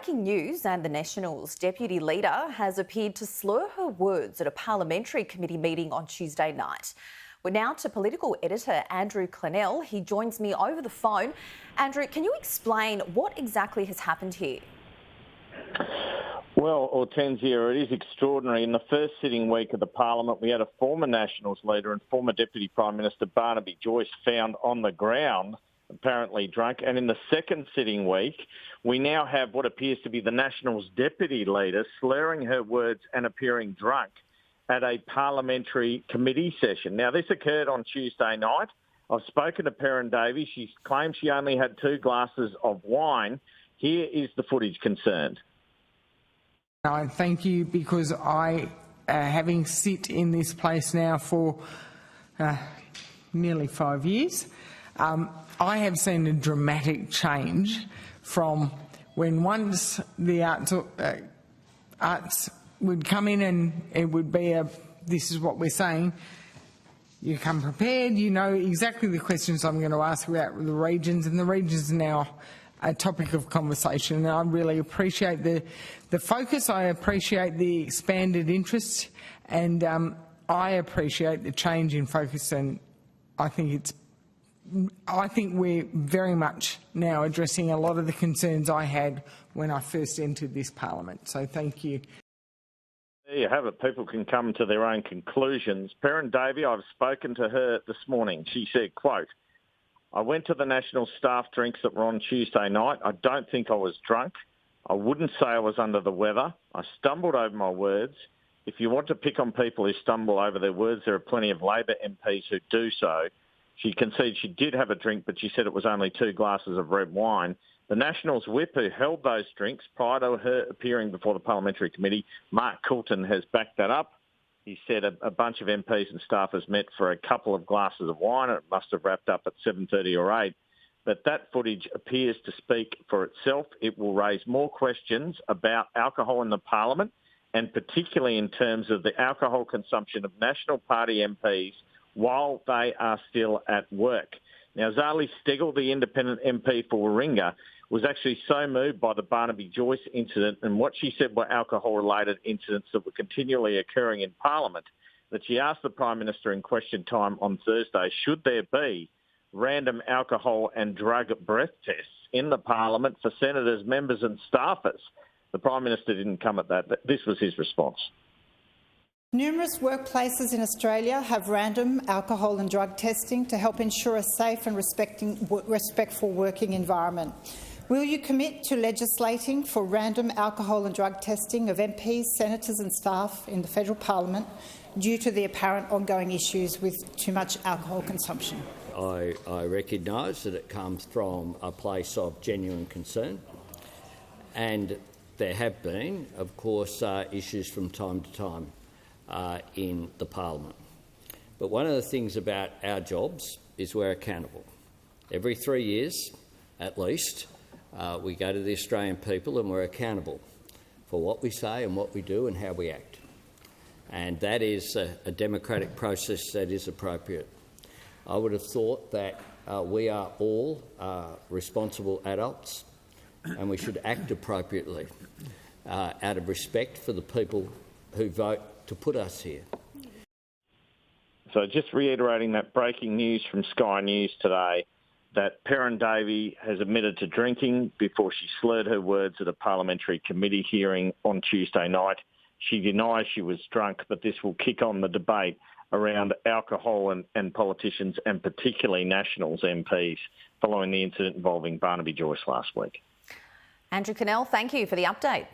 Breaking news, and the Nationals' deputy leader has appeared to slur her words at a Parliamentary Committee meeting on Tuesday night. We're now to Political Editor Andrew Clennell. He joins me over the phone. Andrew, can you explain what exactly has happened here? Well, Hortensia, it is extraordinary. In the first sitting week of the Parliament, we had a former Nationals leader and former Deputy Prime Minister Barnaby Joyce found on the ground, apparently drunk. And in the second sitting week, we now have what appears to be the Nationals' deputy leader slurring her words and appearing drunk at a Parliamentary Committee session. Now, this occurred on Tuesday night. I've spoken to Perin Davey. She claims she only had 2 glasses of wine. Here is the footage concerned. I thank you because I, having sit in this place now for nearly 5 years, I have seen a dramatic change from when once the arts would come in and it would be this is what we're saying. You come prepared, you know exactly the questions I'm going to ask about the regions, and the regions are now a topic of conversation. And I really appreciate the focus, I appreciate the expanded interest, and I appreciate the change in focus, and I think we're very much now addressing a lot of the concerns I had when I first entered this Parliament. So thank you. There you have it. People can come to their own conclusions. Perin Davey, I've spoken to her this morning. She said, quote, "I went to the National staff drinks that were on Tuesday night. I don't think I was drunk. I wouldn't say I was under the weather. I stumbled over my words. If you want to pick on people who stumble over their words, there are plenty of Labor MPs who do so." She conceded she did have a drink, but she said it was only 2 glasses of red wine. The Nationals whip who held those drinks prior to her appearing before the Parliamentary Committee, Mark Coulton, has backed that up. He said a bunch of MPs and staffers met for a couple of glasses of wine, and it must have wrapped up at 7:30 or 8. But that footage appears to speak for itself. It will raise more questions about alcohol in the Parliament, and particularly in terms of the alcohol consumption of National Party MPs while they are still at work. Now, Zali Steggall, the independent MP for Warringah, was actually so moved by the Barnaby Joyce incident and what she said were alcohol-related incidents that were continually occurring in Parliament that she asked the Prime Minister in question time on Thursday, should there be random alcohol and drug breath tests in the Parliament for senators, members and staffers? The Prime Minister didn't come at that. This was his response. Numerous workplaces in Australia have random alcohol and drug testing to help ensure a safe and respectful working environment. Will you commit to legislating for random alcohol and drug testing of MPs, senators and staff in the federal parliament due to the apparent ongoing issues with too much alcohol consumption? I recognise that it comes from a place of genuine concern, and there have been, of course, issues from time to time in the Parliament. But one of the things about our jobs is we're accountable. Every 3 years, at least, we go to the Australian people and we're accountable for what we say and what we do and how we act. And that is a democratic process that is appropriate. I would have thought that we are all responsible adults and we should act appropriately out of respect for the people who vote to put us here. So just reiterating that breaking news from Sky News today, that Perin Davey has admitted to drinking before she slurred her words at a Parliamentary Committee hearing on Tuesday night. She denies she was drunk, but this will kick on the debate around alcohol and politicians, and particularly Nationals MPs, following the incident involving Barnaby Joyce last week. Andrew Clennell, thank you for the update.